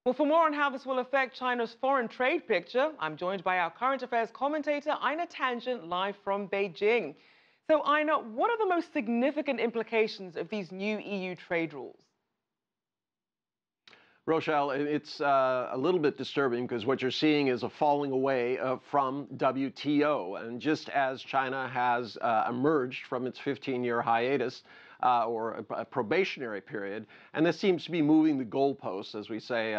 Well, for more on how this will affect China's foreign trade picture, I'm joined by our current affairs commentator, Einar Tangen, live from Beijing. So, Einar, what are the most significant implications of these new EU trade rules? Rochelle, it's a little bit disturbing because what you're seeing is a falling away from WTO. And just as China has emerged from its 15-year hiatus or a probationary period, and this seems to be moving the goalposts, as we say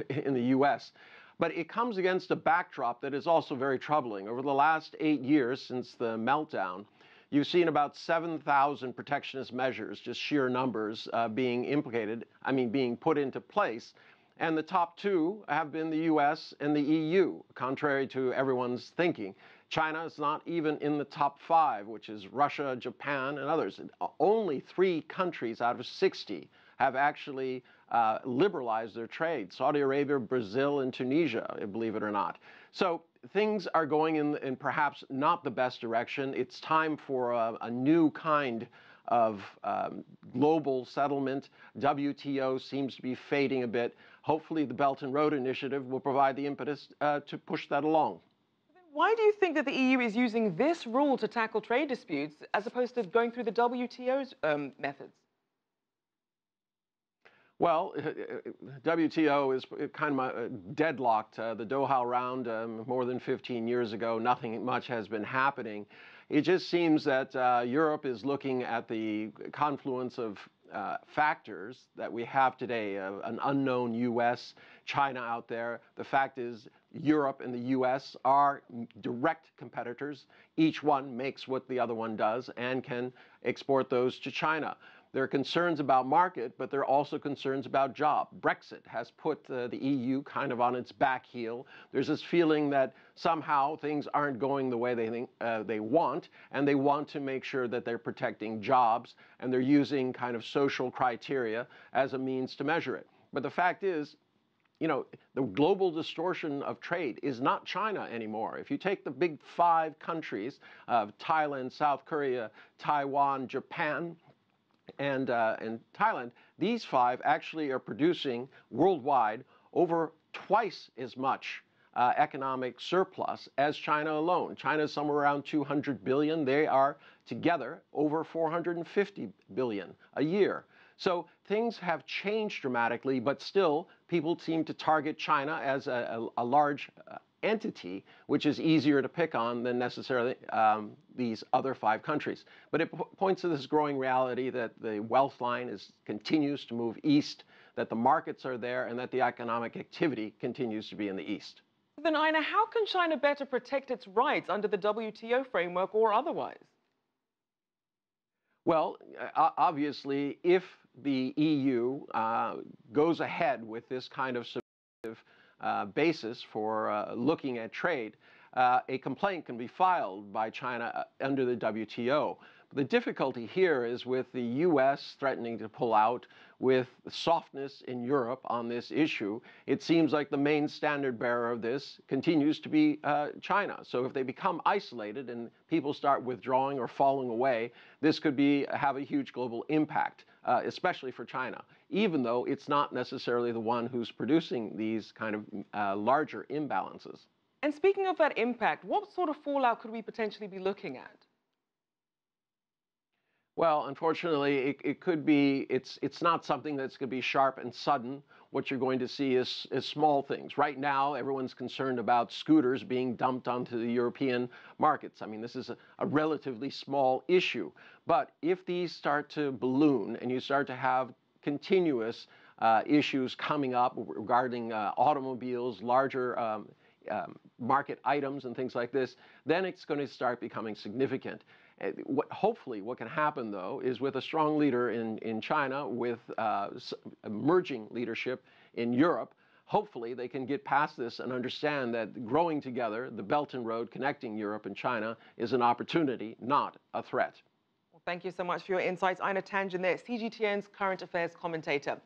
in the U.S., but it comes against a backdrop that is also very troubling. Over the last 8 years since the meltdown, you've seen about 7,000 protectionist measures, just sheer numbers, being put into place. And the top two have been the US and the EU, contrary to everyone's thinking. China is not even in the top 5, which is Russia, Japan, and others. Only 3 countries out of 60 have actually liberalized their trade: Saudi Arabia, Brazil, and Tunisia, believe it or not. So things are going in perhaps not the best direction. It's time for a new kind of global settlement. WTO seems to be fading a bit. Hopefully the Belt and Road Initiative will provide the impetus to push that along. Why do you think that the EU is using this rule to tackle trade disputes as opposed to going through the WTO's methods? Well, WTO is kind of deadlocked. The Doha round more than 15 years ago, nothing much has been happening. It just seems that Europe is looking at the confluence of factors that we have today, an unknown U.S., China out there. The fact is Europe and the U.S. are direct competitors. Each one makes what the other one does and can export those to China. There are concerns about market, but there are also concerns about job. Brexit has put the EU kind of on its back heel. There's this feeling that somehow things aren't going the way they think they want, and they want to make sure that they're protecting jobs, and they're using kind of social criteria as a means to measure it. But the fact is, you know, the global distortion of trade is not China anymore. If you take the big 5 countries of Thailand, South Korea, Taiwan, Japan, and Thailand, these 5 actually are producing worldwide over twice as much economic surplus as China alone. China is somewhere around 200 billion. They are together over 450 billion a year. So things have changed dramatically, but still people seem to target China as a large entity, which is easier to pick on than necessarily these other 5 countries. But it points to this growing reality that the wealth line continues to move east, that the markets are there, and that the economic activity continues to be in the east. Then, Einar, how can China better protect its rights under the WTO framework or otherwise? Well, obviously, if the EU goes ahead with this kind of substantive basis for looking at trade, a complaint can be filed by China under the WTO. The difficulty here is with the U.S. threatening to pull out, with softness in Europe on this issue. It seems like the main standard bearer of this continues to be China. So if they become isolated and people start withdrawing or falling away, this could have a huge global impact, especially for China, even though it's not necessarily the one who's producing these kind of larger imbalances. And speaking of that impact, what sort of fallout could we potentially be looking at? Well, unfortunately, it could be, it's not something that's going to be sharp and sudden. What you're going to see is small things. Right now, everyone's concerned about scooters being dumped onto the European markets. I mean, this is a relatively small issue. But if these start to balloon and you start to have continuous issues coming up regarding automobiles, larger market items and things like this, then it's going to start becoming significant. Hopefully what can happen, though, is with a strong leader in China, with emerging leadership in Europe, hopefully they can get past this and understand that growing together, the Belt and Road connecting Europe and China, is an opportunity, not a threat. Well, thank you so much for your insights. Einar Tangen there, CGTN's current affairs commentator.